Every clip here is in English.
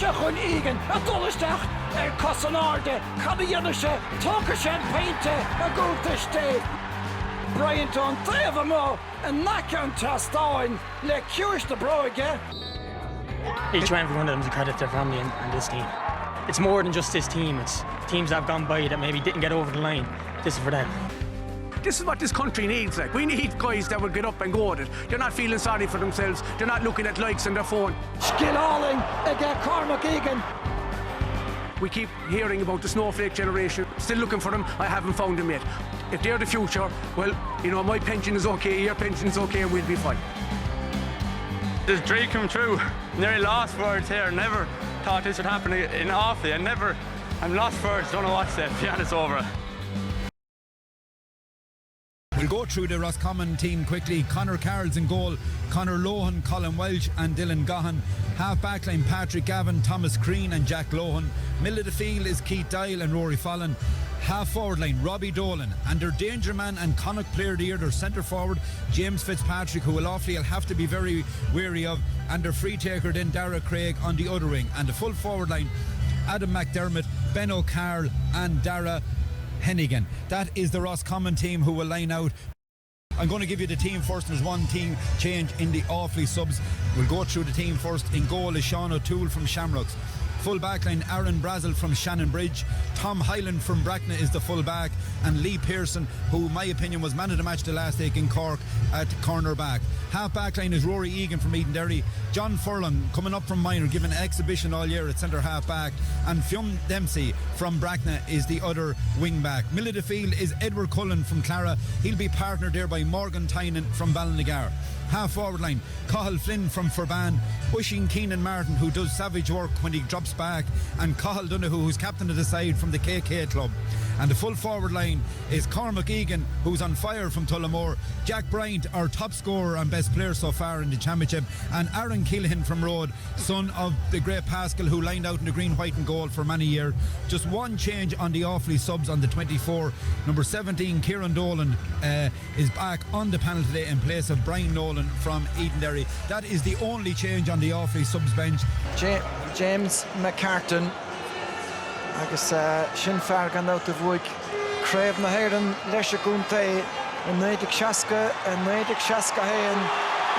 Chachun Egan, a Dullistach, a Cosanarde, Cadianisha, Tonkershed Painte, a Gultiste. Bryant on Tavamo, and Nakan Tastoin, Le Curious the Broige. Each and every one of them is a credit to their family and this team. It's more than just this team, it's teams that have gone by that maybe didn't get over the line. This is for them. This is what this country needs. Like, we need guys that will get up and go at it. They're not feeling sorry for themselves. They're not looking at likes on their phone. Skillalling again, Cormac Egan. We keep hearing about the snowflake generation. Still looking for them. I haven't found them yet. If they're the future, well, you know, my pension is okay, your pension is okay, and we'll be fine. This dream come true. Nearly lost words here. Never thought this would happen in Offaly. I'm lost for words. Don't know what to say. The it's over. We'll go through the Roscommon team quickly. Conor Carroll's in goal, Conor Lohan, Colin Welch and Dylan Gahan. Half backline Patrick Gavin, Thomas Crean and Jack Lohan. Middle of the field is Keith Dial and Rory Fallon. Half forward line Robbie Dolan, and their danger man and Connacht player of the year, their centre forward James Fitzpatrick, who will Offaly have to be very wary of, and their free taker then Dara Craig on the other wing, and the full forward line Adam McDermott, Ben O'Carroll and Dara Hennigan. That is the Roscommon team who will line out. I'm going to give you the team first. There's one team change in the Offaly subs. We'll go through the team first. In goal is Sean O'Toole from Shamrocks. Full back line Aaron Brazel from Shannon Bridge. Tom Hyland from Bracknell is the full back, and Lee Pearson, who in my opinion was man of the match the last week in Cork, at corner back. Half back line is Rory Egan from Edenderry. John Furlong coming up from minor, giving an exhibition all year at centre half back, and Fionn Dempsey from Bracknell is the other wing back. Middle of the field is Edward Cullen from Clara. He'll be partnered there by Morgan Tynan from Ballinagar. Half forward line Cathal Flynn from Furban, Oisin Keenan Martin, who does savage work when he drops back, and Cathal Donoghue, who's captain of the side from the KK club. And the full forward line is Cormac Egan, who's on fire from Tullamore, Jack Bryant, our top scorer and best player so far in the championship, and Aaron Keelaghan from Road, son of the great Pascal, who lined out in the green, white and gold for many years. Just one change on the Offaly subs on the 24. Number 17 Kieran Dolan is back on the panel today in place of Brian Nolan from Edenderry. That is the only change on the Offaly subs bench. James McCartan agus sin fear gan out of bhuaig Craibh na hÉireann leis a gúnta in 1960 hain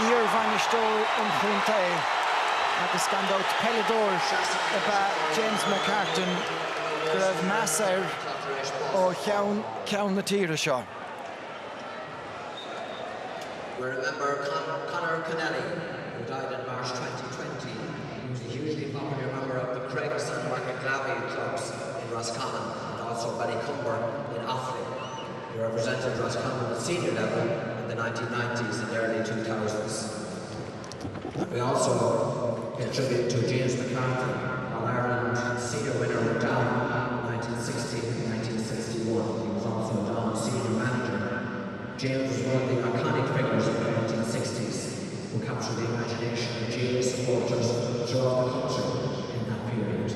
ír bhainistó an chúnta agus gan out Pellador James McCartan go raibh meas ó cheann na tíre seo. We remember Conor Connelly, who died in March 2020. He was a hugely popular member of the Craigs and Market clubs in Roscommon, and also Ballycumber in Offaly. He represented Roscommon at senior level in the 1990s and early 2000s. We also pay tribute to James McCarthy, All-Ireland senior winner with Down 1960 and 1961. He was also Down senior manager. James was one of the iconic figures of the 1960s who captured the imagination of James supporters throughout the country in that period.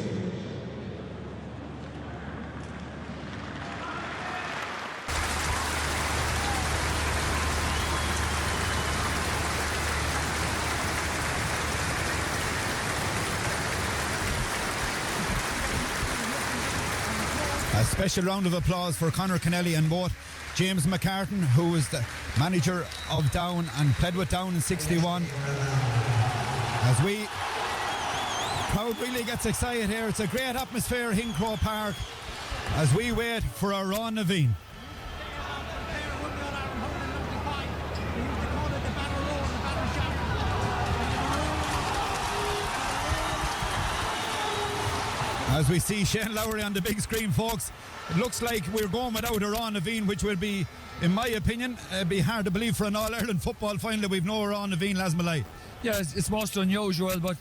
A special round of applause for Conor Connelly and both James McCartan, who was the manager of Down and played with Down in 61. As crowd really gets excited here. It's a great atmosphere in Croke Park as we wait for our Ron Naveen. As we see Shane Lowry on the big screen, folks, it looks like we're going without a Ron Naveen, which will be, in my opinion, be hard to believe for an All-Ireland football final that we've no Ron Naveen, Lasmalai. Yeah, it's most unusual, but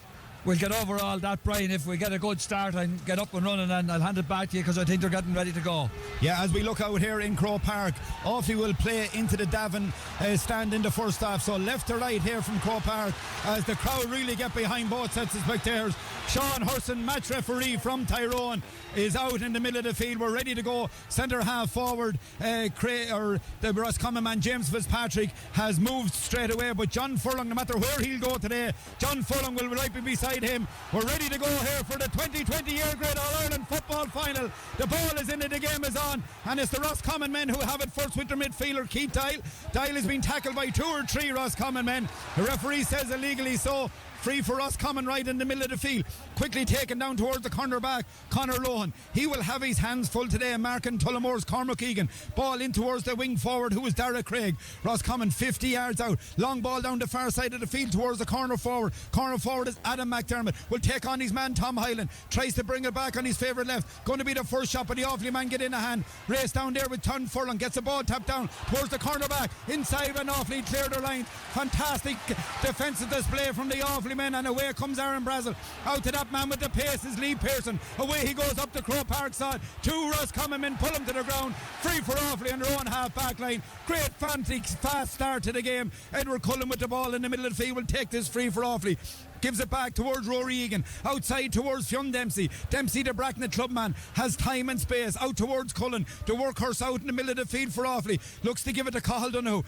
we'll get over all that, Brian, if we get a good start and get up and running, and I'll hand it back to you because I think they're getting ready to go. Yeah, as we look out here in Croke Park, Offaly will play into the Davin stand in the first half, so left to right here from Croke Park as the crowd really get behind both sets of spectators. Sean Hurson, match referee from Tyrone, is out in the middle of the field. We're ready to go. Centre half forward, the Roscommon man James Fitzpatrick has moved straight away, but John Furlong, no matter where he'll go today, John Furlong will right be beside inside him. We're ready to go here for the 2020 year grade All-Ireland football final. The ball is in it, the game is on, and it's the Roscommon men who have it first with their midfielder Keith Dyle. Dyle has been tackled by 2 or 3 Roscommon men. The referee says illegally so. Free for Roscommon right in the middle of the field. Quickly taken down towards the corner back, Conor Lohan. He will have his hands full today, marking Tullamore's Cormac Egan. Ball in towards the wing forward, who is Dara Craig. Roscommon 50 yards out. Long ball down the far side of the field towards the corner forward. Corner forward is Adam McDermott. Will take on his man Tom Hyland. Tries to bring it back on his favourite left. Going to be the first shot, but the Offaly man get in a hand. Race down there with Ton Furlong. Gets the ball tapped down towards the corner back. Inside when Offaly clear their lines. Fantastic defensive display from the Offaly men, and away comes Aaron Brazel. Out to that man with the pace is Lee Pearson. Away he goes up the Crow Park side. 2 Roscommon men pull him to the ground. Free for Offaly on their own half back line. Great frantic fast start to the game. Edward Cullen with the ball in the middle of the field will take this free for Offaly. Gives it back towards Rory Egan. Outside towards Fionn Dempsey. Dempsey, the Bracknell clubman, has time and space. Out towards Cullen. The workhorse out in the middle of the field for Offaly. Looks to give it to Cathal Donoghue.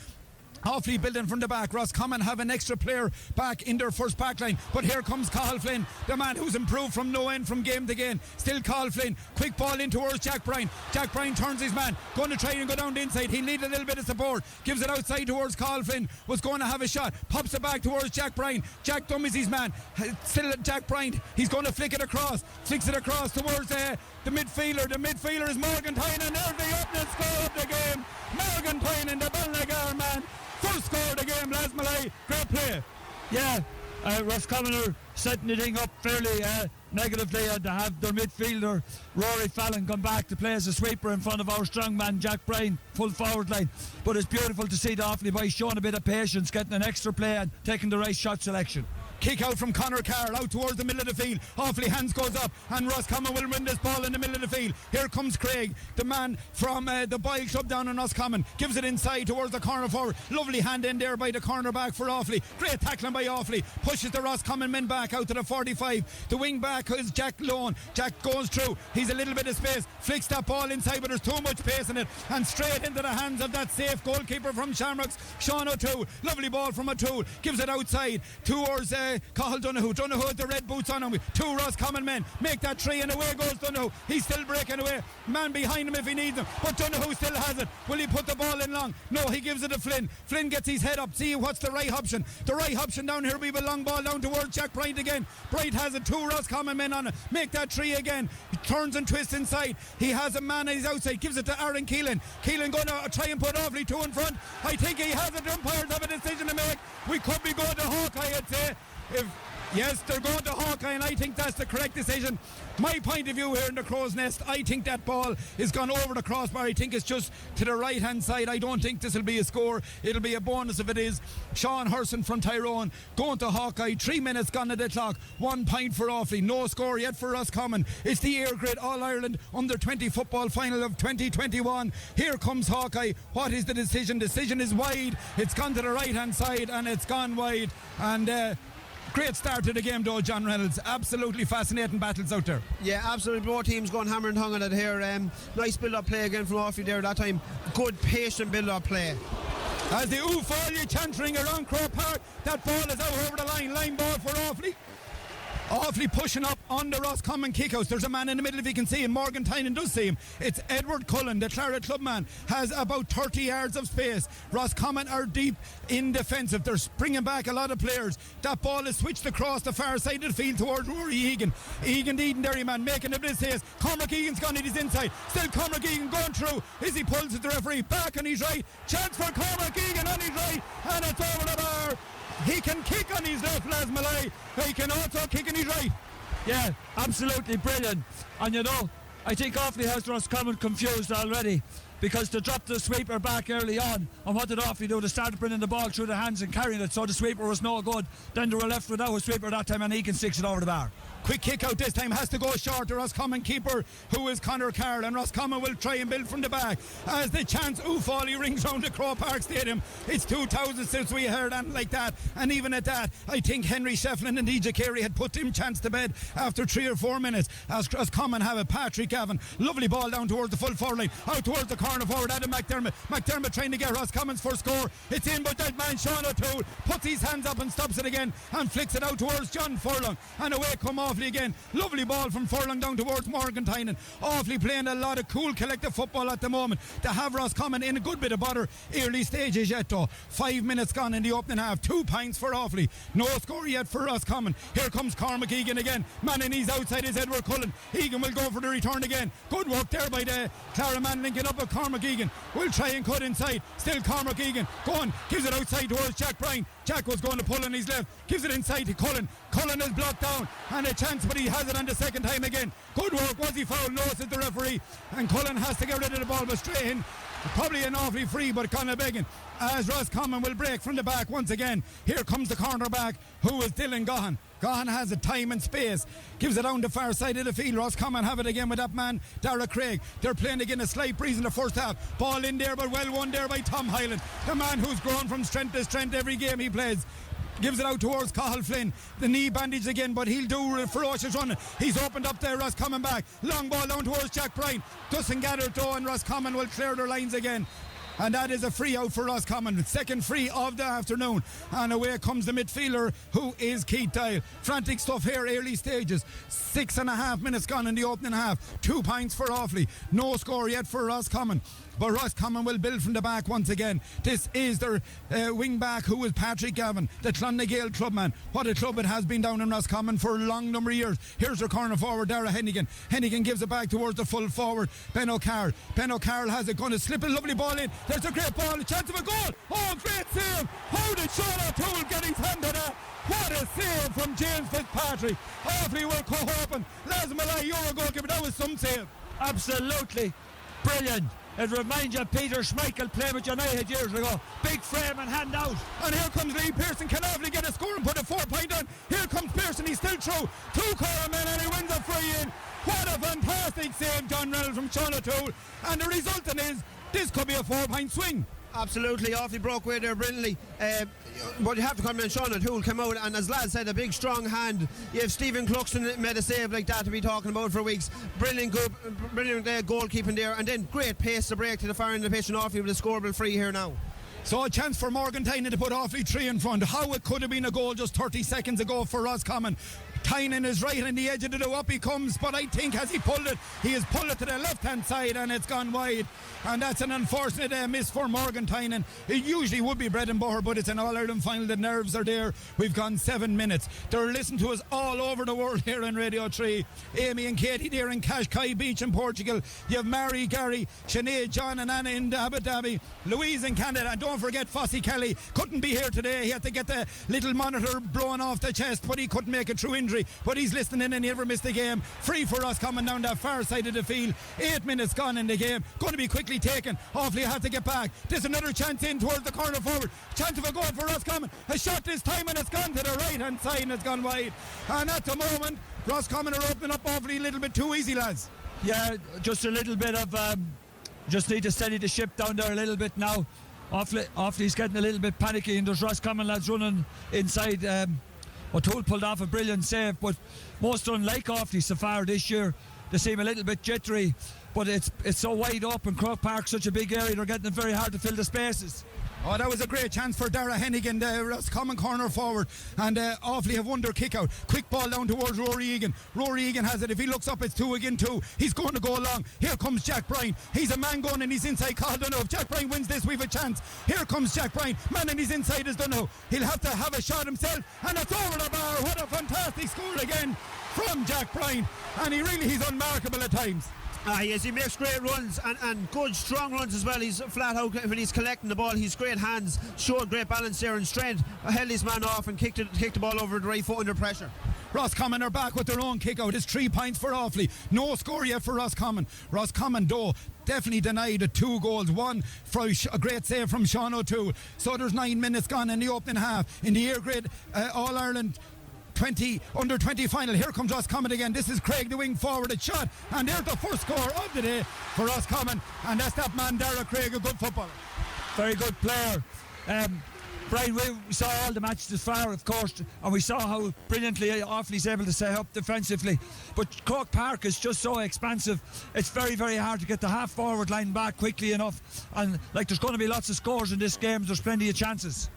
Offaly building from the back. Roscommon have an extra player back in their first back line, but here comes Cathal Flynn, the man who's improved from no end from game to game. Still Cathal Flynn. Quick ball in towards Jack Bryan. Jack Bryan turns his man, going to try and go down the inside. He'll need a little bit of support. Gives it outside towards Cathal Flynn. Was going to have a shot. Pops it back towards Jack Bryan. Jack dummies his man. Still Jack Bryan. He's going to flick it across. Flicks it across towards the midfielder. The midfielder is Morgan Tynan. There's the opening score of the game. Morgan Tynan, the Balnagar man. First score of the game, Les Malay. Great play. Yeah, Roscommon are setting the thing up fairly negatively, and to have their midfielder Rory Fallon come back to play as a sweeper in front of our strong man Jack Bryan, full forward line. But it's beautiful to see the Offaly boys showing a bit of patience, getting an extra play and taking the right shot selection. Kick out from Conor Carroll out towards the middle of the field. Offaly hands goes up, and Roscommon will win this ball in the middle of the field. Here comes Craig, the man from the Boyle Club down in Roscommon. Gives it inside towards the corner forward. Lovely hand in there by the corner back for Offaly. Great tackling by Offaly. Pushes the Roscommon men back out to the 45. The wing back is Jack Lohan. Jack goes through. He's a little bit of space. Flicks that ball inside, but there's too much pace in it. And straight into the hands of that safe goalkeeper from Shamrocks, Sean O'Toole. Lovely ball from O'Toole. Gives it outside towards Cathal Donoghue. Donoghue with the red boots on him. 2 Roscommon men. Make that 3 and away goes Donoghue. He's still breaking away. Man behind him if he needs him. But Donoghue still has it. Will he put the ball in long? No, he gives it to Flynn. Flynn gets his head up. See what's the right option. The right option down here. We have a long ball down towards Jack Bright again. Bright has it. 2 Roscommon men on it. Make that 3 again. He turns and twists inside. He has a man on his outside. Gives it to Aaron Keelan. Keelan going to try and put Offaly 2 in front. I think he has it. The umpires have a decision to make. We could be going to Hawkeye, I'd say. Yes, they're going to Hawkeye, and I think that's the correct decision. My point of view here in the Crow's Nest, I think that ball is gone over the crossbar. I think it's just to the right hand side. I don't think this will be a score. It'll be a bonus if it is. Sean Hurson from Tyrone going to Hawkeye. 3 minutes gone at the clock. 1 point for Offaly. No score yet for Roscommon. It's the Air Grade All-Ireland Under-20 football final of 2021. Here comes Hawkeye. What is the decision? Decision is wide. It's gone to the right hand side and it's gone wide. And great start to the game though, John Reynolds. Absolutely fascinating battles out there. Yeah, absolutely. Both teams going hammer and tongue on it here. Nice build-up play again from Offaly there that time. Good patient build-up play. As the Offaly chantering around Crow Park, that ball is out over the line. Line ball for Offaly. Offaly pushing up on the Roscommon kickouts. There's a man in the middle if you can see him. Morgan Tynan does see him. It's Edward Cullen, the Clara clubman, has about 30 yards of space. Roscommon are deep in defensive. They're bringing back a lot of players. That ball is switched across the far side of the field towards Rory Egan. Egan the Edenderry man making a bit of space. Cormac Egan's gone in his inside. Still Cormac Egan going through. As he pulls at the referee. Back on his right. Chance for Cormac Egan on his right. And it's over the bar. He can kick on his left, Les Malay. He can also kick on his right. Yeah, absolutely brilliant. And you know, I think Offaly has Roscommon confused already, because they dropped the sweeper back early on, and what did Offaly do? They started bringing the ball through the hands and carrying it, so the sweeper was no good. Then they were left without a sweeper that time, and Egan sticks it over the bar. Quick kick out this time, has to go short. The Roscommon keeper, who is Conor Carroll, and Roscommon will try and build from the back as the chance Offaly rings round the Crow Park Stadium. It's 2000 since we heard anything like that, and even at that, I think Henry Shefflin and DJ Carey had put him chance to bed after 3 or 4 minutes. As Roscommon have a Patrick Gavin, lovely ball down towards the full forward line, out towards the corner. corner forward, Adam McDermott. McDermott trying to get Roscommon's first score. It's in, but that man Sean O'Toole puts his hands up and stops it again and flicks it out towards John Furlong, and away come Offaly again. Lovely ball from Furlong down towards Morgantyne. Offaly playing a lot of cool collective football at the moment. To have Roscommon in a good bit of bother early stages yet though. 5 minutes gone in the opening half. 2 points for Offaly. No score yet for Roscommon. Here comes Cormac Egan again. Man in his outside is Edward Cullen. Egan will go for the return again. Good work there by the Clara man linking up with Cormac Egan. Will try and cut inside. Still Cormac Egan going, gives it outside towards Jack Bryan. Jack was going to pull on his left, gives it inside to Cullen. Cullen is blocked down and a chance, but he has it on the second time again. Good work. Was he fouled? No, says the referee, and Cullen has to get rid of the ball, but straight in. Probably an Offaly free, but Conor begging as Roscommon will break from the back once again. Here comes the cornerback, who is Dylan Gahan. Gahan has a time and space, gives it down the far side of the field. Roscommon have it again with that man Dara Craig. They're playing again a slight breeze in the first half. Ball in there, but well won there by Tom Hyland, the man who's grown from strength to strength every game he plays. Gives it out towards Cathal Flynn. The knee bandage again, but he'll do a ferocious running. He's opened up there. Roscommon back. Long ball down towards Jack Bryan. Doesn't gather it though, and Roscommon will clear their lines again. And that is a free out for Roscommon. Second free of the afternoon. And away comes the midfielder, who is Keith Dial. Frantic stuff here, early stages. 6.5 minutes gone in the opening half. 2 points for Offaly. No score yet for Roscommon. But Roscommon will build from the back once again. This is their wing back, who is Patrick Gavin, the Clonagale clubman. What a club it has been down in Roscommon for a long number of years. Here's their corner forward, Dara Hennigan. Hennigan gives it back towards the full forward, Ben O'Carroll. Ben O'Carroll has it, going to slip a lovely ball in. There's a great ball, a chance of a goal. Oh, great save. How did Sean O'Toole get his hand to that? What a save from James Fitzpatrick. Offaly were cut open. Last Malay, you're a goalkeeper. That was some save. Absolutely brilliant. It reminds you of Peter Schmeichel playing with United years ago. Big frame and hand out. And here comes Lee Pearson. Can Offaly get a score and put a 4 point on? Here comes Pearson. He's still through. 2 corner men, and he wins a free in. What a fantastic save, John Reynolds from Sean O'Toole. And the resultant is this could be a 4 point swing. Absolutely, Offaly broke away there brilliantly. But you have to come in, Sean O'Toole came out, and as Lad said, a big strong hand. You have Stephen Cluxton made a save like that to be talking about for weeks. Brilliant goalkeeping there, and then great pace to break to the far end of the pitch, and Offaly with a scoreable free here now. So a chance for Morgantyne to put Offaly 3 in front. How it could have been a goal just 30 seconds ago for Roscommon. Tynan is right on the edge of the do, up he comes, but I think has he pulled it? He has pulled it to the left hand side and it's gone wide, and that's an unfortunate miss for Morgantyne. And it usually would be bread and butter, but it's an All-Ireland final, the nerves are there. We've gone 7 minutes. They're listening to us all over the world here on Radio 3. Amy and Katie there in Cascais Beach in Portugal. You have Mary, Gary, Sinead, John and Anna in Abu Dhabi, Louise in Canada, and don't forget Fossey Kelly couldn't be here today. He had to get the little monitor blown off the chest, but he couldn't make it through injury. But he's listening in and he never missed a game. Free for us coming down that far side of the field. 8 minutes gone in the game. Going to be quickly taken. Offaly have to get back. There's another chance in towards the corner forward. Chance of a goal for Roscommon. A shot this time and it's gone to the right hand side and it's gone wide. And at the moment, Roscommon are opening up Offaly a little bit too easy, lads. Yeah, just a little bit of just need to steady the ship down there a little bit now. Offaly's getting a little bit panicky, and there's Roscommon lads running inside. O'Toole pulled off a brilliant save, but most unlike Offaly so far this year, they seem a little bit jittery, but it's so wide open. Croke Park, such a big area, they're getting it very hard to fill the spaces. Oh, that was a great chance for Dara Hennigan, the Roscommon corner forward, and Offaly have won their kick out. Quick ball down towards Rory Egan. Rory Egan has it. If he looks up, it's 2 again 2. He's going to go along. Here comes Jack Bryan. He's a man going and he's inside. If Jack Bryan wins this, we've a chance. Here comes Jack Bryan. Man and he's inside is done now. He'll have to have a shot himself, and it's over the bar. What a fantastic score again from Jack Bryan, and he's unmarkable at times. Yes, he makes great runs and good strong runs as well. He's flat out when he's collecting the ball. He's great hands, showed great balance there and strength. Held his man off and kicked the ball over the right foot under pressure. Roscommon are back with their own kick out. It's 3 points for Offaly. No score yet for Roscommon. Roscommon though definitely denied it. 2 goals, 1 for a great save from Sean O'Toole. So there's 9 minutes gone in the opening half in the year grade All-Ireland under 20 final. Here comes Roscommon again. This is Craig, the wing forward. A shot, and there's the first score of the day for Roscommon, and that's that man Dara Craig, a good footballer. Very good player. Brian, we saw all the matches this far, of course, and we saw how brilliantly Offaly's able to stay up defensively. But Croke Park is just so expansive. It's very, very hard to get the half-forward line back quickly enough. And like, there's going to be lots of scores in this game. There's plenty of chances.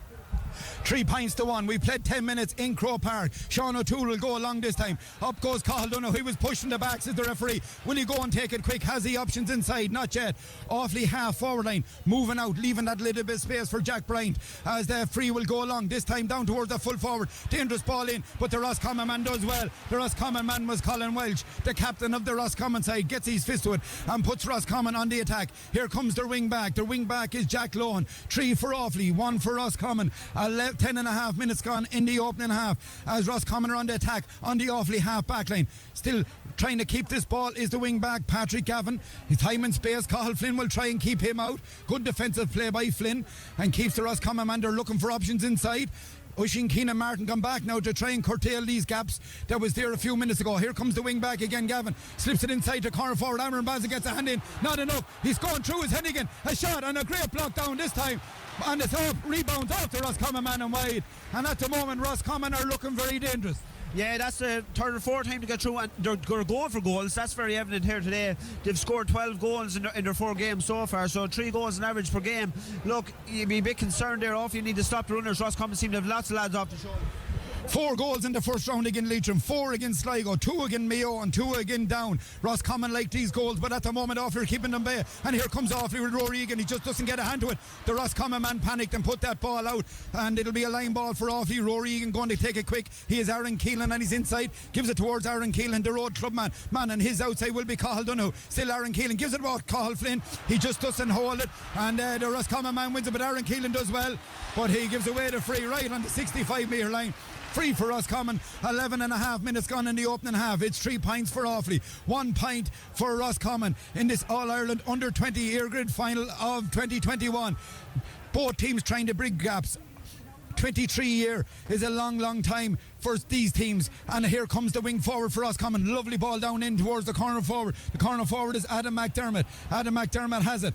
3 points to 1. We played 10 minutes in Croke Park. Sean O'Toole will go along this time. Up goes Cathal Donoghue. He was pushing the backs as the referee. Will he go and take it quick? Has he options inside? Not yet. Offaly half forward line moving out, leaving that little bit of space for Jack Bryant as the free will go along. This time down towards the full forward. Dangerous ball in, but the Roscommon man does well. The Roscommon man was Colin Welch, the captain of the Roscommon side. Gets his fist to it and puts Roscommon on the attack. Here comes their wing back. Their wing back is Jack Lohan. 3 for Offaly, 1 for Roscommon. 10 and a half minutes gone in the opening half as Roscommon are on the attack on the Offaly half back line. Still trying to keep this ball is the wing back Patrick Gavin. His time and space. Cathal Flynn will try and keep him out. Good defensive play by Flynn and keeps the Roscommon man. They're looking for options inside. Oisin Keenan Martin come back now to try and curtail these gaps that was there a few minutes ago. Here comes the wing back again. Gavin slips it inside to corner forward. Aaron Bazza gets a hand in. Not enough. He's going through his head again. A shot and a great block down this time. And it's off, rebounds off the Roscommon man and wide. And at the moment Roscommon are looking very dangerous. Yeah, that's the third or fourth time to get through, and they're going for goals. That's very evident here today. They've scored 12 goals in their 4 games so far, so 3 goals on average per game. Look, you'd be a bit concerned there off. You need to stop the runners. Roscommon seem to have lots of lads off the shoulder. 4 goals in the first round against Leitrim, 4 against Sligo, 2 against Mayo and 2 against Down. Roscommon like these goals, but at the moment Offaly are keeping them bay. And here comes Offaly with Rory Egan. He just doesn't get a hand to it. The Roscommon man panicked and put that ball out, and it'll be a line ball for Offaly. Rory Egan going to take it quick. He is Aaron Keelan and he's inside, gives it towards Aaron Keelan, the road club man, and his outside will be Cathal Donoghue. Still Aaron Keelan gives it about Cathal Flynn. He just doesn't hold it, and the Roscommon man wins it, but Aaron Keelan does well, but he gives away the free right on the 65 metre line. Free for Roscommon. 11 and a half minutes gone in the opening half. It's 3 points for Offaly, 1 point for Roscommon in this All-Ireland Under-20 Year Grid final of 2021. Both teams trying to bridge gaps. 23 year is a long time for these teams, and here comes the wing forward for Roscommon. Lovely ball down in towards the corner forward. The corner forward is Adam McDermott. Adam McDermott has it.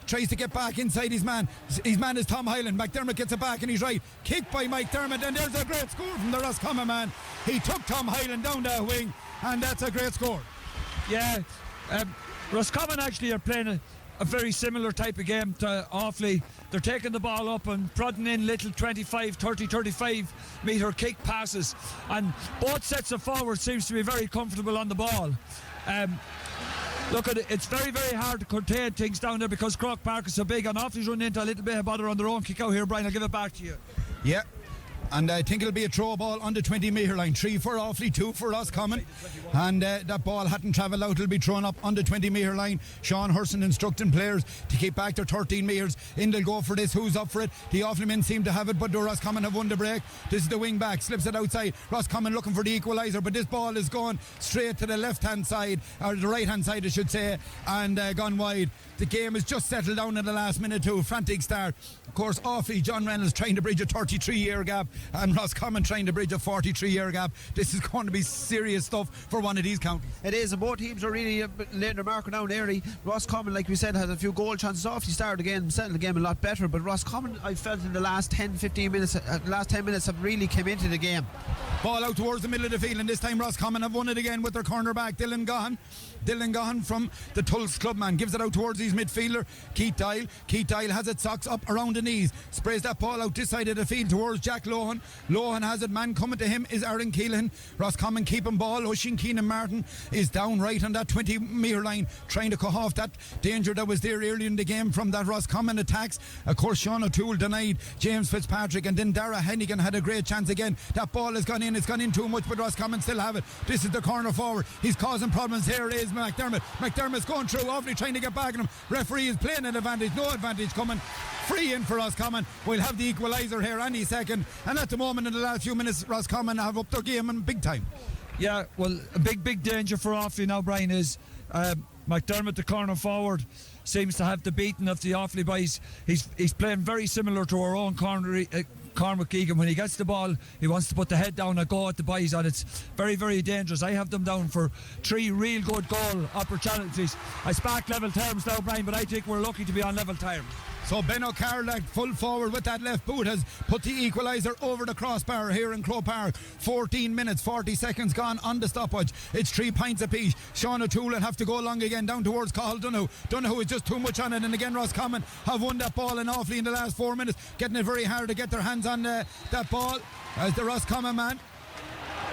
Tries to get back inside his man. His man is Tom Hyland. McDermott gets it back and he's right. Kicked by McDermott, and there's a great score from the Roscommon man. He took Tom Hyland down that wing, and that's a great score. Yeah, Roscommon actually are playing a very similar type of game to Offaly. They're taking the ball up and prodding in little 25, 30, 35 metre kick passes, and both sets of forwards seems to be very comfortable on the ball. Look at it, it's very, very hard to contain things down there because Croke Park is so big, and Offaly's running into a little bit of bother on their own kick out here. Brian, I'll give it back to you. Yeah, and I think it'll be a throw ball on the 20 metre line. 3 for Offaly, 2 for Roscommon, and that ball hadn't travelled out. It'll be thrown up on the 20 metre line. Sean Hurson instructing players to keep back their 13 metres in. They'll go for this. Who's up for it? The Offaly men seem to have it, but the Roscommon have won the break. This is the wing back, slips it outside. Roscommon looking for the equaliser, but this ball is going straight to the left hand side, or the right hand side I should say, and gone wide. The game has just settled down in the last minute too. Frantic start. Of course, Offaly, John Reynolds trying to bridge a 33-year gap, and Roscommon trying to bridge a 43-year gap. This is going to be serious stuff for one of these counties. It is, and both teams are really laying their marker down early. Roscommon, like we said, has a few goal chances. Offaly started again, settled the game a lot better, but Roscommon, I felt in the last 10-15 minutes, last 10 minutes have really come into the game. Ball out towards the middle of the field, and this time Roscommon have won it again with their cornerback Dylan Gahan. Dylan Gahan from the Tulse clubman gives it out towards his midfielder Keith Dial. Keith Dial has it, socks up around the knees, sprays that ball out this side of the field towards Jack Lohan. Lohan has it, man coming to him is Aaron Keelan. Roscommon keeping ball. Oisin Keenan Martin is down right on that 20 metre line, trying to cut off that danger that was there early in the game from that Roscommon attacks. Of course, Sean O'Toole denied James Fitzpatrick, and then Dara Hennigan had a great chance again. That ball has gone in, it's gone in too much, but Roscommon still have it. This is the corner forward, he's causing problems. Here is McDermott. McDermott's going through, Offaly trying to get back at him. Referee is playing an advantage, no advantage coming. Free in for Roscommon. We'll have the equaliser here any second, and at the moment in the last few minutes Roscommon have up their game in big time. Yeah, well, a big danger for Offaly now, Brian, is McDermott, the corner forward, seems to have the beating of the Offaly boys. He's playing very similar to our own Cormac Egan. When he gets the ball, he wants to put the head down and go at the boys, and it's very, very dangerous. I have them down for 3 real good goal opportunities. I spark level terms now, Brian, but I think we're lucky to be on level terms. So Ben O'Carroll at full forward with that left boot has put the equaliser over the crossbar here in Croke Park. 14 minutes 40 seconds gone on the stopwatch. It's 3 points apiece. Sean O'Toole will have to go along again down towards Cathal Donoghue. Donoghue is just too much on it, and again Roscommon have won that ball in Offaly in the last 4 minutes, getting it very hard to get their hands on that ball as the Roscommon man.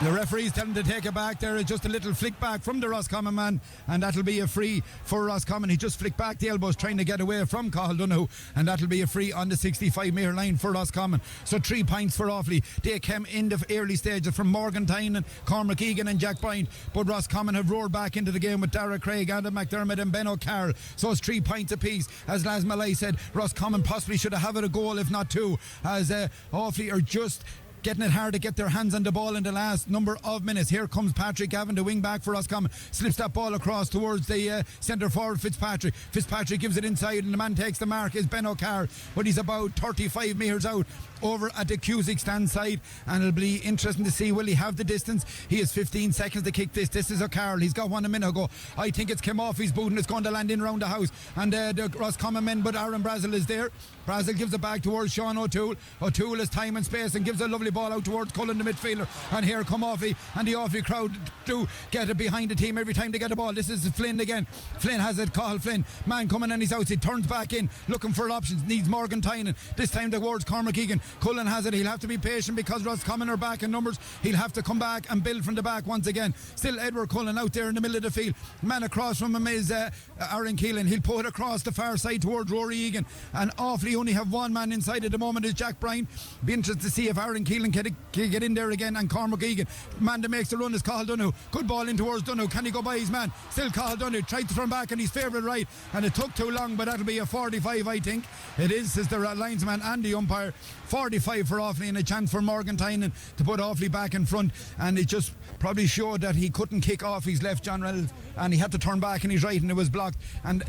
The referee's telling him to take it back. There is just a little flick back from the Roscommon man, and that'll be a free for Roscommon. He just flicked back the elbows trying to get away from Cathal Donoghue, and that'll be a free on the 65 metre line for Roscommon. So 3 points for Offaly. They came in the early stages from Morgan Tynan, Cormac Egan and Jack Bryant, but Roscommon have roared back into the game with Dara Craig, Adam McDermott and Ben O'Carroll. So it's 3 points apiece. As Laz Malay said, Roscommon possibly should have had a goal if not two, as Offaly are just getting it hard to get their hands on the ball in the last number of minutes. Here comes Patrick Gavin, the wing back for Roscommon, slips that ball across towards the centre forward Fitzpatrick gives it inside, and the man takes the mark is Ben O'Carroll, but he's about 35 metres out over at the Cusick stand side, and it'll be interesting to see will he have the distance. He has 15 seconds to kick this. This is O'Carroll, he's got one a minute ago. I think it's come off his boot and it's going to land in round the house, and the Roscommon men, but Aaron Brazel is there. Brazel gives it back towards Sean O'Toole. O'Toole has time and space and gives a lovely ball out towards Cullen, the midfielder, and here come Offaly, and the Offaly crowd do get it behind the team every time they get the ball. This is Flynn again. Flynn has it, Cathal Flynn, man coming on his outside, turns back in looking for options, needs Morgan Tynan, this time towards Cormac Egan. Cullen has it, he'll have to be patient because Roscommon are back in numbers. He'll have to come back and build from the back once again. Still Edward Cullen out there in the middle of the field. Man across from him is Aaron Keelan. He'll put it across the far side towards Rory Egan, and Offaly only have one man inside at the moment is Jack Bryan. Be interested to see if Aaron Keelan can get in there again, and Cormac Egan. Man that makes the run is Cathal Donoghue. Good ball in towards Donoghue. Can he go by his man? Still Cathal Donoghue tried to turn back on his favourite right, and it took too long, but that'll be a 45, I think. It is, says the linesman and the umpire. 45 for Offaly, and a chance for Morgan Tynan to put Offaly back in front, and it just probably showed that he couldn't kick off his left, John Reynolds, and he had to turn back in his right, and it was blocked. And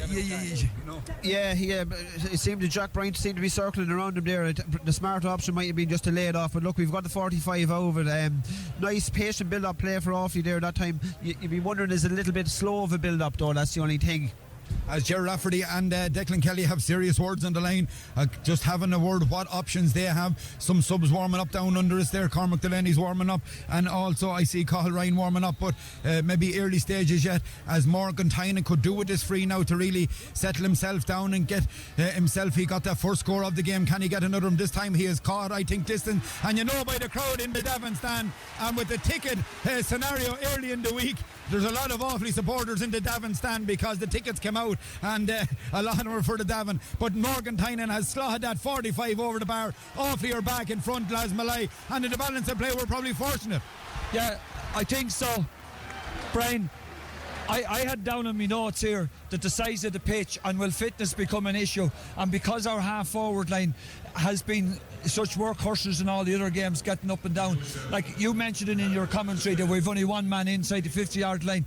it seemed that Jack Bryant seemed to be circling around him there. The smart option might have been just to lay it off, but look, we've got the 45 over it. Nice patient build-up play for Offaly there that time. You'd be wondering, is it a little bit slow of a build-up though? That's the only thing. As Jerry Rafferty and Declan Kelly have serious words on the line, just having a word what options they have. Some subs warming up down under us there. Cormac Delaney's warming up, and also I see Cathal Ryan warming up, but maybe early stages yet, as Morgan Tynan could do with this free now to really settle himself down and get himself. He got that first score of the game. Can he get another one? This time he has caught, I think, distance, and you know by the crowd in the Devon stand, and with the ticket scenario early in the week, there's a lot of Offaly supporters in the Devon stand because the tickets came out, and a lot of them were for the Devon. But Morgan Tynan has slotted that 45 over the bar. Offaly are back in front, Laz Malay, and in the balance of play we're probably fortunate. Yeah, I think so, Brian. I had down in my notes here that the size of the pitch and will fitness become an issue, and because our half forward line has been such workhorses in all the other games, getting up and down, like you mentioned in your commentary that we've only one man inside the 50-yard line.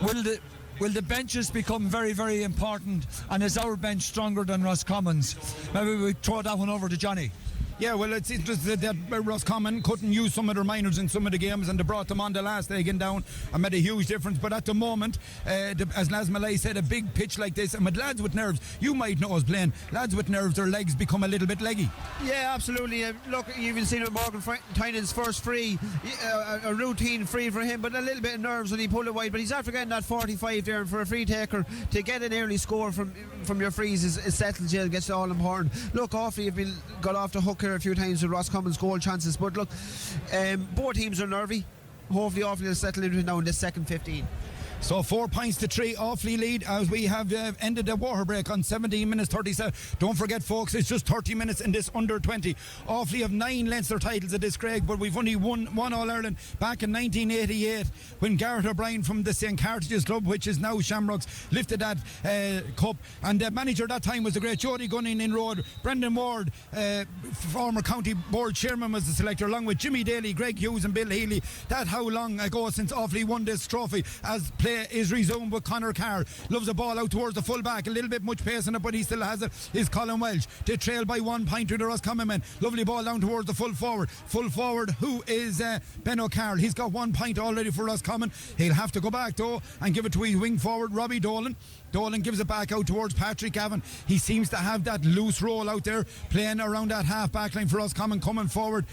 Will the benches become very, very important, and is our bench stronger than Roscommon's? Maybe we throw that one over to Johnny. Yeah, well, it's interesting that Roscommon couldn't use some of their minors in some of the games, and they brought them on the last day again down and made a huge difference. But at the moment, as Laz Malay said, a big pitch like this, and with lads with nerves, you might know us playing, lads with nerves, their legs become a little bit leggy. Yeah, absolutely. Look, you've even seen it, Morgan Tynan's first free, a routine free for him, but a little bit of nerves when he pulled it wide. But he's after getting that 45 there, and for a free taker to get an early score from your frees is settled. Jill gets all important. Look, Offaly have got off the hook here a few times with Roscommon's goal chances, but look, both teams are nervy. Hopefully Offaly will settle into it now in this second 15. So 4 points to 3, Offaly lead as we have ended the water break on 17 minutes 37. Don't forget, folks, it's just 30 minutes in this under 20. Offaly have 9 Leinster titles at this, Craig, but we've only won one All-Ireland back in 1988 when Garrett O'Brien from the St. Cartage's club, which is now Shamrocks, lifted that cup, and the manager at that time was the great Jody Gunning in Road. Brendan Ward, former county board chairman, was the selector, along with Jimmy Daly, Greg Hughes and Bill Healy. That how long ago since Offaly won this trophy as played play is resumed with Conor Carr. Loves the ball out towards the full back. A little bit much pace in it, but he still has it. Is Colin Welch. They trail by 1 point to the Roscommon men. Lovely ball down towards the full forward. Full forward, who is Ben O'Carroll. He's got 1 point already for Roscommon. He'll have to go back though and give it to his wing forward, Robbie Dolan. Dolan gives it back out towards Patrick Gavin. He seems to have that loose roll out there, playing around that half back line for Roscommon, coming forward.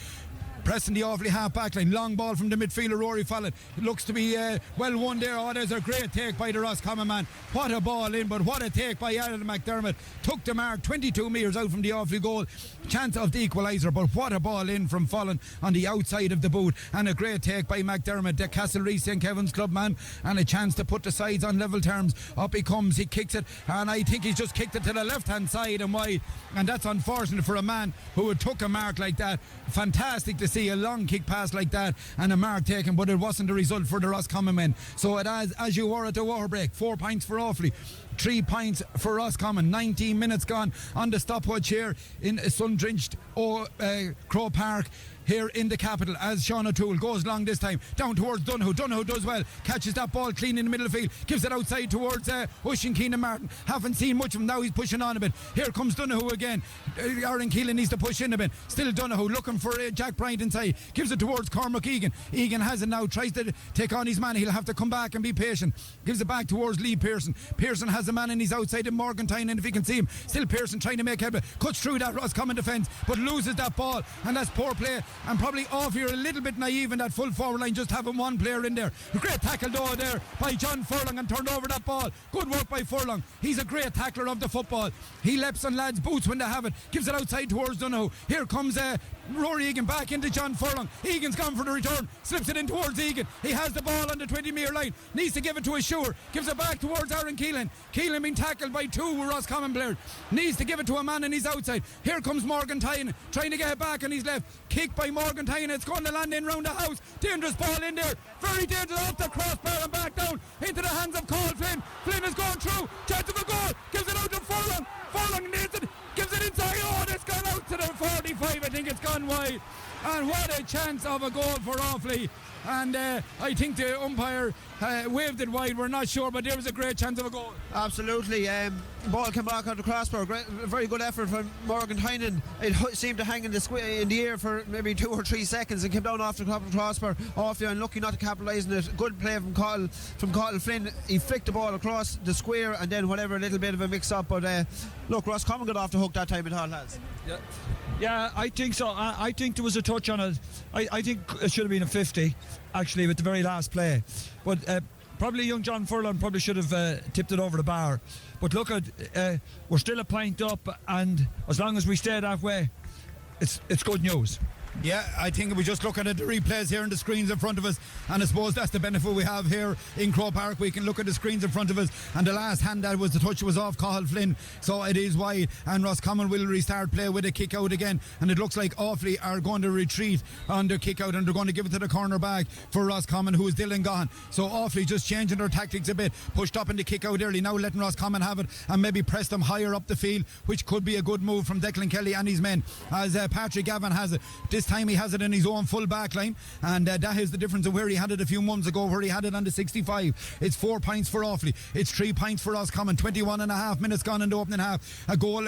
Pressing the Offaly half back line. Long ball from the midfielder Rory Fallon. It looks to be well won there. Oh, there's a great take by the Roscommon man. What a ball in, but what a take by Alan McDermott. Took the mark 22 metres out from the Offaly goal. Chance of the equaliser, but what a ball in from Fallon on the outside of the boot. And a great take by McDermott, the Castlereagh St. Kevin's club man. And a chance to put the sides on level terms. Up he comes, he kicks it, and I think he's just kicked it to the left hand side and wide. And that's unfortunate for a man who had took a mark like that. Fantastic to see a long kick pass like that and a mark taken, but it wasn't the result for the Roscommon men. So it as you were at the water break, 4 points for Offaly, 3 points for Roscommon. 19 minutes gone on the stopwatch here in sun-drenched Crow Park here in the capital, as Sean O'Toole goes long this time down towards Donoghue. Donoghue does well, catches that ball clean in the middle of the field, gives it outside towards Oisin Keenan Martin. Haven't seen much of him now, he's pushing on a bit. Here comes Donoghue again. Aaron Keelan needs to push in a bit. Still Donoghue looking for Jack Bryant inside, gives it towards Cormac Egan. Egan has it now, tries to take on his man. He'll have to come back and be patient. Gives it back towards Lee Pearson. Pearson has a man in his outside in Morgantown, and if he can see him, still Pearson trying to make headway, cuts through that Roscommon defence but loses that ball, and that's poor play and probably off here a little bit naive in that full forward line, just having one player in there. A great tackle though there by John Furlong and turned over that ball. Good work by Furlong. He's a great tackler of the football. He leaps on lads' boots when they have it, gives it outside towards Donoghue. Here comes Rory Egan back into John Furlong. Egan's gone for the return, slips it in towards Egan. He has the ball on the 20-metre line, needs to give it to his shoer, gives it back towards Aaron Keelan. Keelan being tackled by 2 Roscommon players, needs to give it to a man in his outside. Here comes Morgan Tyne trying to get it back on his left. Kick by Morgan Tyne, it's going to land in round the house. Dangerous ball in there, very dangerous, off the crossbar and back down into the hands of Carl Flynn. Flynn has gone through, chance of a goal, gives it out to Furlong. Furlong needs it, gives it inside. Oh, it's gone out to the 45. I think it's gone wide. And what a chance of a goal for Offaly. And I think the umpire waved it wide. We're not sure, but there was a great chance of a goal. Absolutely. Ball came back on the crossbar. Very good effort from Morgan Tynan. It seemed to hang in the air for maybe 2 or 3 seconds and came down off the top of the crossbar. Offaly unlucky not to capitalise on it. Good play from Cathal Flynn. He flicked the ball across the square and then whatever, a little bit of a mix-up. But look, Roscommon got off the hook that time at all, lads. Yeah, I think so. I think there was a touch on it. I think it should have been a 50, actually, with the very last play. But probably young John Furlong probably should have tipped it over the bar. But look at, we're still a point up, and as long as we stay that way, it's good news. Yeah, I think we're just looking at the replays here and the screens in front of us, and I suppose that's the benefit we have here in Crow Park. We can look at the screens in front of us, and the last hand that was the touch was off Cathal Flynn, so it is wide, and Roscommon will restart play with a kick out again, and it looks like Offaly are going to retreat on their kick out, and they're going to give it to the corner back for Roscommon, who is Dylan Gahan. So Offaly just changing their tactics a bit, pushed up in the kick out early, now letting Roscommon have it and maybe press them higher up the field, which could be a good move from Declan Kelly and his men, as Patrick Gavin has it. This time he has it in his own full back line, and that is the difference of where he had it a few months ago, where he had it on the 65. It's 4 points for Offaly, it's 3 points for Roscommon. 21 and a half minutes gone in the opening half. A goal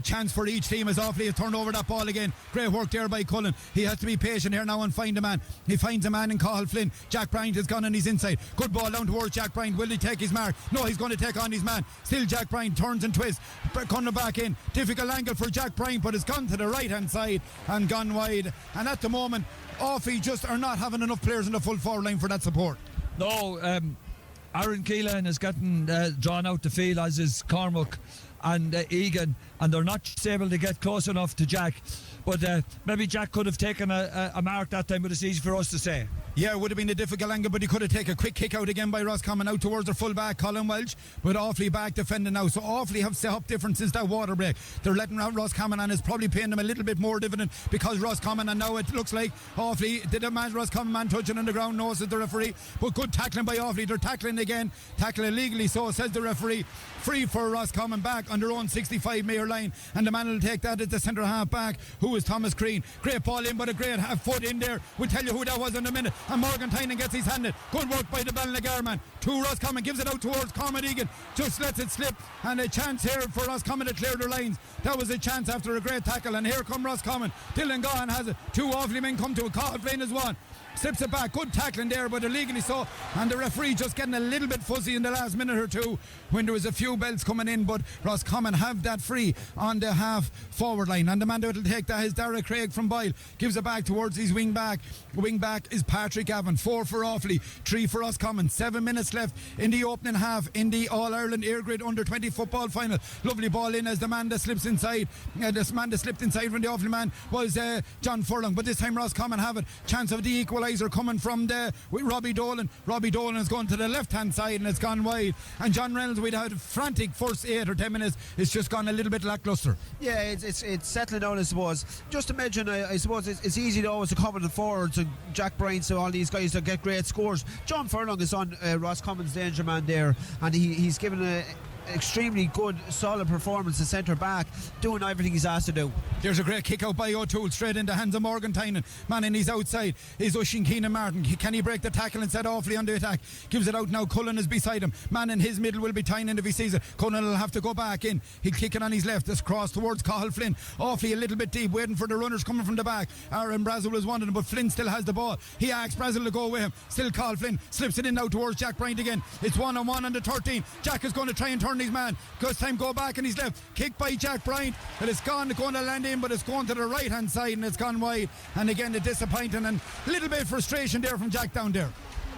chance for each team as Offaly has turned over that ball again. Great work there by Cullen. He has to be patient here now and find a man. He finds a man in Cathal Flynn. Jack Bryant has gone on his inside. Good ball down towards Jack Bryant. Will he take his mark? No, he's going to take on his man. Still Jack Bryant turns and twists, coming back in. Difficult angle for Jack Bryant, but it's gone to the right hand side and gone wide. And at the moment, Offaly just are not having enough players in the full forward line for that support. No, Aaron Keelan is getting drawn out the field, as is Cormac and Egan, and they're not able to get close enough to Jack. But maybe Jack could have taken a mark that time, but it's easy for us to say. Yeah, it would have been a difficult angle, but he could have taken a quick kick out again by Roscommon out towards the full back, Colin Welch, but Offaly back defending now. So Offaly have set up different since that water break. They're letting out Roscommon, and it's probably paying them a little bit more dividend because Roscommon, and now it looks like Offaly did a man, Roscommon man touching on the ground, no, says the referee, but good tackling by Offaly. They're tackling again, tackling illegally, so says the referee. Free for Roscommon back on their own 65 metre metre line, and the man will take that at the centre half back, who is Thomas Crean. Great ball in, but a great half foot in there. We'll tell you who that was in a minute. And Morgan Tynan gets his handed. Good work by the Ballinagare man. To Roscommon, gives it out towards Cormac Egan, just lets it slip, and a chance here for Roscommon to clear their lines. That was a chance after a great tackle, and here come Roscommon. Dylan Gahan has it. Two Offaly men come to a call. Flynn is one. Slips it back, good tackling there, but illegally so, and the referee just getting a little bit fuzzy in the last minute or two when there was a few belts coming in, but Roscommon have that free on the half forward line, and the man that will take that is Derek Craig from Boyle, gives it back towards his wing back. Wing back is Patrick Gavin. 4 for Offaly, 3 for Roscommon. 7 minutes left in the opening half in the All-Ireland Airgrid Under 20 football final. Lovely ball in as the man that slips inside. This man that slipped inside from the Offaly man was John Furlong, but this time Roscommon have it. Chance of the equaliser coming from with Robbie Dolan. Robbie Dolan has gone to the left hand side and it's gone wide, and John Reynolds, we'd had a frantic first 8 or 10 minutes. It's just gone a little bit lacklustre. Yeah, it's settling down, I suppose. Just imagine, I suppose it's easy to always cover the forwards and Jack Bryan, so all these guys that get great scores. John Furlong is on Roscommon's danger man there, and he's given a extremely good, solid performance at centre back, doing everything he's asked to do. There's a great kick out by O'Toole, straight into the hands of Morgan Tynan. Man in his outside is Oisin Keenan Martin. Can he break the tackle and set Offaly on the attack? Gives it out now. Cullen is beside him. Man in his middle will be Tynan if he sees it. Cullen will have to go back in. He'll kick it on his left. This cross towards Cathal Flynn. Offaly a little bit deep, waiting for the runners coming from the back. Aaron Brazel was wanting him, but Flynn still has the ball. He asks Brazel to go with him. Still Cathal Flynn slips it in now towards Jack Bryant again. It's 1-on-1 on the 13. Jack is going to try and turn his man. Time go back on his left, kick by Jack Bryant, and it's going to land in, but it's going to the right hand side and it's gone wide, and again the disappointing and a little bit of frustration there from Jack down there.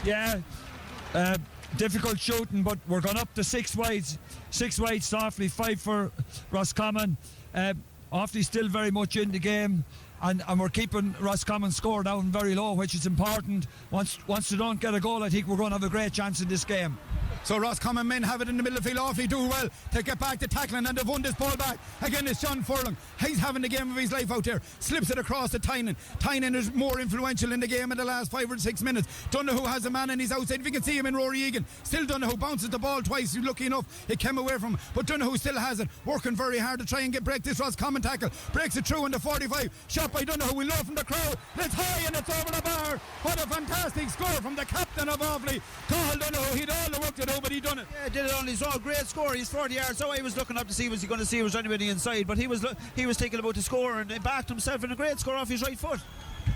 Yeah, difficult shooting, but we're going up to 6 wides to Offaly, 5 for Roscommon. Offaly still very much in the game, and we're keeping Roscommon's score down very low, which is important. Once they don't get a goal, I think we're going to have a great chance in this game. So Roscommon men have it in the middle of the field. Offaly do well to get back to tackling, and they've won this ball back. Again, it's John Furlong. He's having the game of his life out there. Slips it across to Tynan. Tynan is more influential in the game in the last 5 or 6 minutes. Donoghue has a man on his outside. If you can see him in Rory Egan. Still Donoghue bounces the ball twice. He's lucky enough it came away from him. But Donoghue still has it. Working very hard to try and break this Roscommon tackle. Breaks it through in the 45. Shot by Donoghue. We love from the crowd. It's high and it's over the bar. What a fantastic score from the captain of Offaly. Cathal Donoghue. He'd all the work to do, but he done it. Yeah, did it on his own. Great score. He's 40 yards away. He was looking up to see was he going to see was anybody inside, but he was thinking about the score, and he backed himself in a great score off his right foot.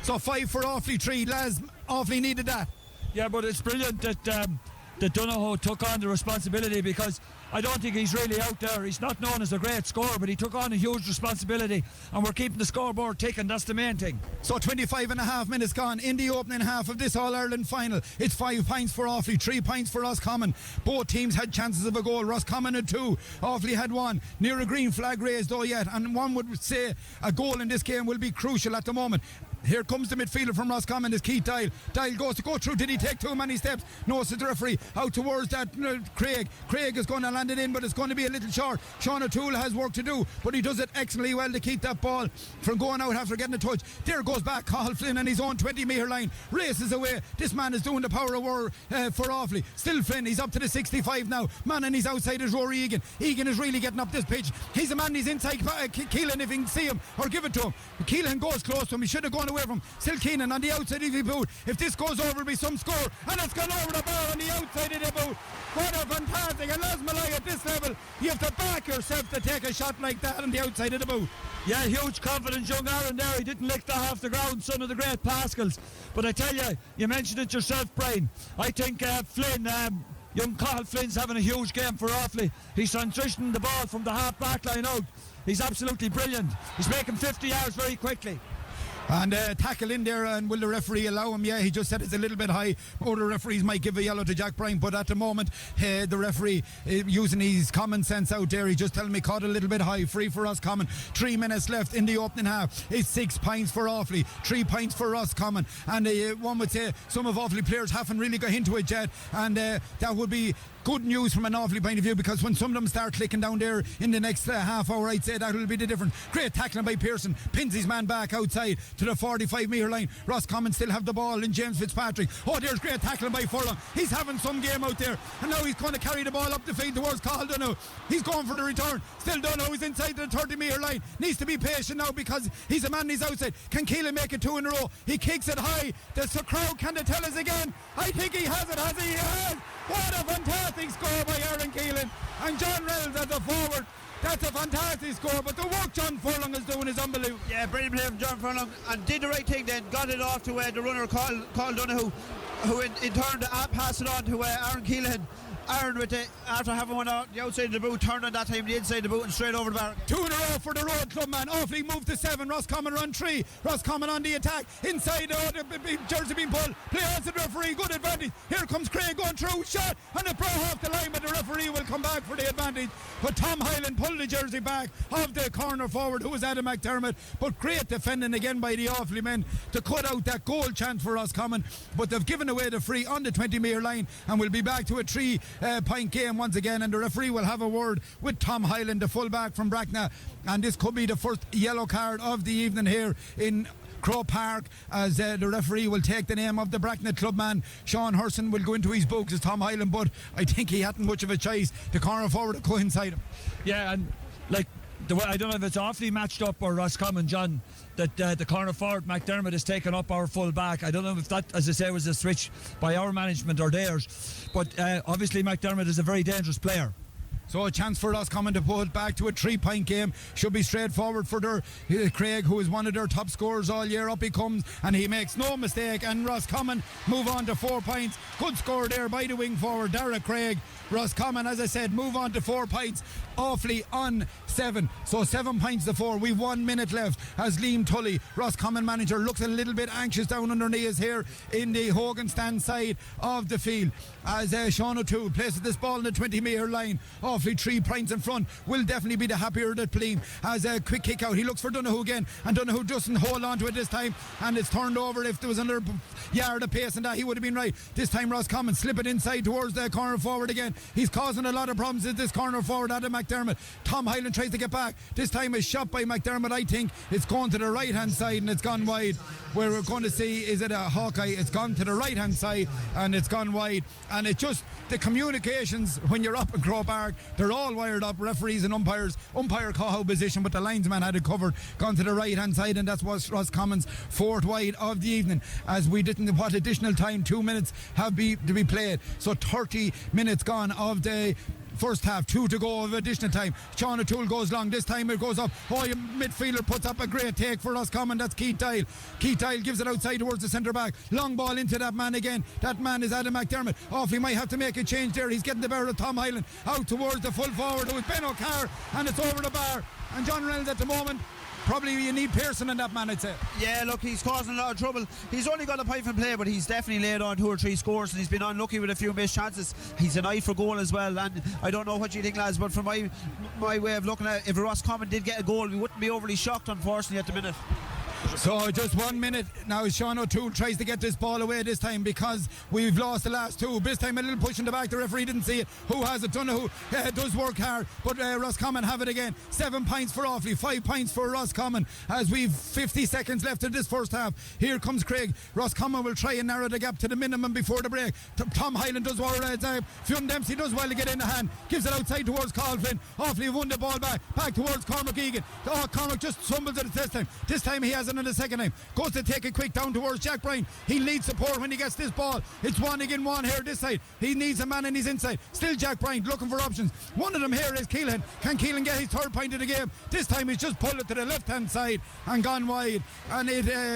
So 5 for Offaly, 3 lads. Offaly needed that. Yeah, but it's brilliant that Donoghue took on the responsibility, because I don't think he's really out there. He's not known as a great scorer, but he took on a huge responsibility, and we're keeping the scoreboard ticking. That's the main thing. So 25 and a half minutes gone in the opening half of this All-Ireland final. It's 5 points for Offaly, 3 points for Roscommon. Both teams had chances of a goal. Roscommon had 2, Offaly had 1. Near a green flag raised though yet, and one would say a goal in this game will be crucial at the moment. Here comes the midfielder from Roscommon, is Keith Dial. Dial goes to go through. Did he take too many steps? No, says the referee. Out towards that Craig. Craig is going to land it in, but it's going to be a little short. Sean O'Toole has work to do, but he does it excellently well to keep that ball from going out after getting a touch. There goes back Cathal Flynn on his own 20 metre line. Races away. This man is doing the power of war for Offaly. Still Flynn. He's up to the 65 now. Man on his outside is Rory Egan. Egan is really getting up this pitch. He's a man. He's inside Keelan if he can see him or give it to him. Keelan goes close to him. He should have gone away from him. Still Keenan on the outside of the boot. If this goes over, it'll be some score, and it's gone over the bar on the outside of the boot. What a fantastic, and Les Malay at this level, you have to back yourself to take a shot like that on the outside of the boot. Yeah, huge confidence, young Aaron there. He didn't lick that off the ground, son of the great Pascals. But I tell you, you mentioned it yourself, Brian. I think Flynn, young Cathal Flynn's having a huge game for Offaly. He's transitioning the ball from the half back line out. He's absolutely brilliant. He's making 50 yards very quickly. And tackle in there, and will the referee allow him? Yeah, he just said it's a little bit high. Other referees might give a yellow to Jack Bryant, but at the moment the referee using his common sense out there, he just telling me caught a little bit high. Free for Roscommon. 3 minutes left in the opening half. It's 6 points for Offaly, 3 points for Roscommon, and one would say some of Offaly players haven't really got into it yet, and that would be good news from an Offaly point of view, because when some of them start clicking down there in the next half hour, I'd say that will be the difference. Great tackling by Pearson, pins his man back outside to the 45-metre line. Roscommon still have the ball in James Fitzpatrick. Oh, there's great tackling by Furlong. He's having some game out there, and now he's going to carry the ball up the field towards Cathal Donoghue. He's going for the return. Still Donoghue is inside the 30-metre line. Needs to be patient now because he's a man and he's outside. Can Keelan make it 2 in a row? He kicks it high. The crowd can they tell us again? I think he has it. Has he? Yes. What a fantastic score by Aaron Keelan. And John Reynolds as a forward. That's a fantastic score, but the work John Furlong is doing is unbelievable. Yeah, brilliant play from John Furlong, and did the right thing then, got it off to the runner Cathal Donoghue, who in turn passed it on to Aaron Keelan. Aaron, after having one out the outside of the boot, turned on that time the inside of the boot and straight over the bar. 2 in a row for the road club man. Offaly moved to 7. Roscommon run 3. Roscommon on the attack. Inside the jersey being pulled. Play on to the referee. Good advantage. Here comes Craig going through. Shot. And it broke off the line, but the referee will come back for the advantage. But Tom Hyland pulled the jersey back of the corner forward, who was Adam McDermott. But great defending again by the Offaly men to cut out that goal chance for Roscommon. But they've given away the free on the 20-metre line, and we'll be back to a 3-point game once again, and the referee will have a word with Tom Hyland, the fullback from Bracknell, and this could be the first yellow card of the evening here in Crow Park, as the referee will take the name of the Bracknell clubman. Sean Hurson will go into his books as Tom Hyland, but I think he hadn't much of a choice. The corner forward to coincide him. Yeah, and like I don't know if it's awfully matched up or Roscommon, John, that the corner forward McDermott has taken up our full back. I don't know if that, as I say, was a switch by our management or theirs, but obviously McDermott is a very dangerous player. So a chance for Roscommon to put back to a 3-point game. Should be straightforward for their Craig, who is one of their top scorers all year. Up he comes and he makes no mistake, and Roscommon move on to 4 points. Good score there by the wing forward Dara Craig. Roscommon, as I said, move on to 4 points. Offaly on 7, so 7 points to 4. We've 1 minute left as Liam Tully, Roscommon manager, looks a little bit anxious down underneath here in the Hogan stand side of the field as Sean O'Toole places this ball in the 20-metre line. Offaly 3 points in front, will definitely be the happier that Pleam as a quick kick out. He looks for Donoghue again, and Donoghue doesn't hold on to it this time, and it's turned over. If there was another yard of pace and that, he would have been right. This time Roscommon slip it inside towards the corner forward again. He's causing a lot of problems at this corner forward, Adam McDermott. Tom Hyland tries to get back. This time is shot by McDermott. I think it's gone to the right hand side and it's gone wide. Where we're going to see, is it a Hawkeye? It's gone to the right hand side and it's gone wide. And it just, the communications when you're up in Crow Park, they're all wired up, referees and umpires. Umpire caught out position, but the linesman had it covered, gone to the right hand side, and that was Roscommon's 4th wide of the evening, as we didn't know what additional time, 2 minutes to be played, so 30 minutes gone of the first half, 2 to go of additional time. Sean O'Toole goes long, this time it goes up. Your midfielder puts up a great take for Roscommon, that's Keith Dial. Keith Dial gives it outside towards the centre back, long ball into that man again. That man is Adam McDermott. He might have to make a change there. He's getting the better of Tom Hyland out towards the full forward, who is Ben O'Carr, and it's over the bar. And John Reynolds at the moment, probably you need Pearson in that man, I'd say. Yeah, look, he's causing a lot of trouble. He's only got a point from play, but he's definitely laid on 2 or 3 scores, and he's been unlucky with a few missed chances. He's an eye for goal as well, and I don't know what you think, lads, but from my way of looking at it, if Roscommon did get a goal, we wouldn't be overly shocked, unfortunately, at the minute. So just 1 minute now. Sean O'Toole tries to get this ball away this time because we've lost the last 2. This time a little push in the back. The referee didn't see it. Who has it? Donoghue does work hard, but Roscommon have it again. 7 points for Offaly, 5 points for Roscommon, as we've 50 seconds left in this first half. Here comes Craig. Roscommon will try and narrow the gap to the minimum before the break. Tom Hyland does well. Fionn Dempsey does well to get in the hand, gives it outside towards Colfin. Offaly won the ball back towards Cormac Egan. Cormac just stumbles at it this time. This time he has it in the second time. Goes to take it quick down towards Jack Bryan. He needs support when he gets this ball. It's 1 against 1 here this side. He needs a man in his inside. Still Jack Bryan looking for options. One of them here is Keelan. Can Keelan get his 3rd point of the game? This time he's just pulled it to the left hand side and gone wide. And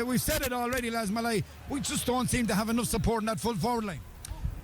we've said it already, lads, Malay. We just don't seem to have enough support in that full forward line.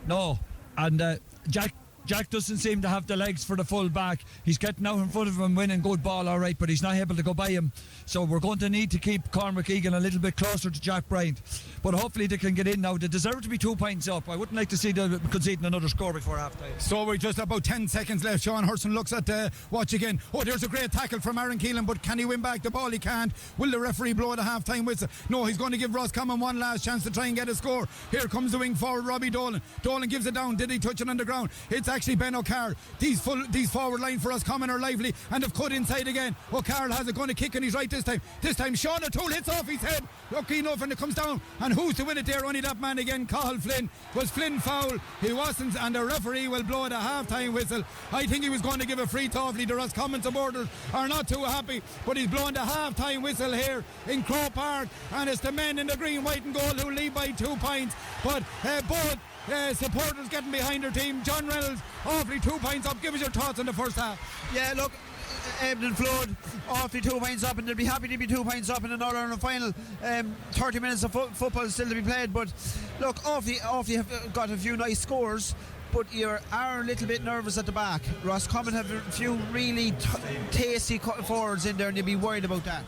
No, and Jack doesn't seem to have the legs for the full back. He's getting out in front of him, winning good ball, all right, but he's not able to go by him. So we're going to need to keep Cormac Egan a little bit closer to Jack Bryant. But hopefully they can get in now. They deserve to be 2 points up. I wouldn't like to see them conceding another score before half time. So we're just about 10 seconds left. Sean Hurson looks at the watch again. There's a great tackle from Aaron Keelan, but can he win back the ball? He can't. Will the referee blow the half time whistle? No, he's going to give Roscommon one last chance to try and get a score. Here comes the wing forward, Robbie Dolan. Dolan gives it down. Did he touch it on the ground? It's actually Ben O'Carroll. These forward line for Roscommon are lively and have cut inside again. O'Carroll has it, going to kick and he's right this time. This time Sean O'Toole hits off his head. Lucky enough, and it comes down. And who's to win it there? Only that man again, Cathal Flynn. Was Flynn foul? He wasn't, and the referee will blow the half-time whistle. I think he was going to give a free to Offaly. The Roscommon supporters are not too happy, but he's blowing the half-time whistle here in Croke Park, and it's the men in the green, white and gold who lead by 2 points. But both supporters getting behind their team. John Reynolds, Offaly 2 points up. Give us your thoughts on the first half. Yeah, look, ebbed and flowed. Offaly 2 points up, and they'll be happy to be 2 points up in another and a final. 30 minutes of football still to be played, but look, Offaly have got a few nice scores, but you are a little bit nervous at the back. Roscommon have a few really tasty forwards in there, and you'll be worried about that.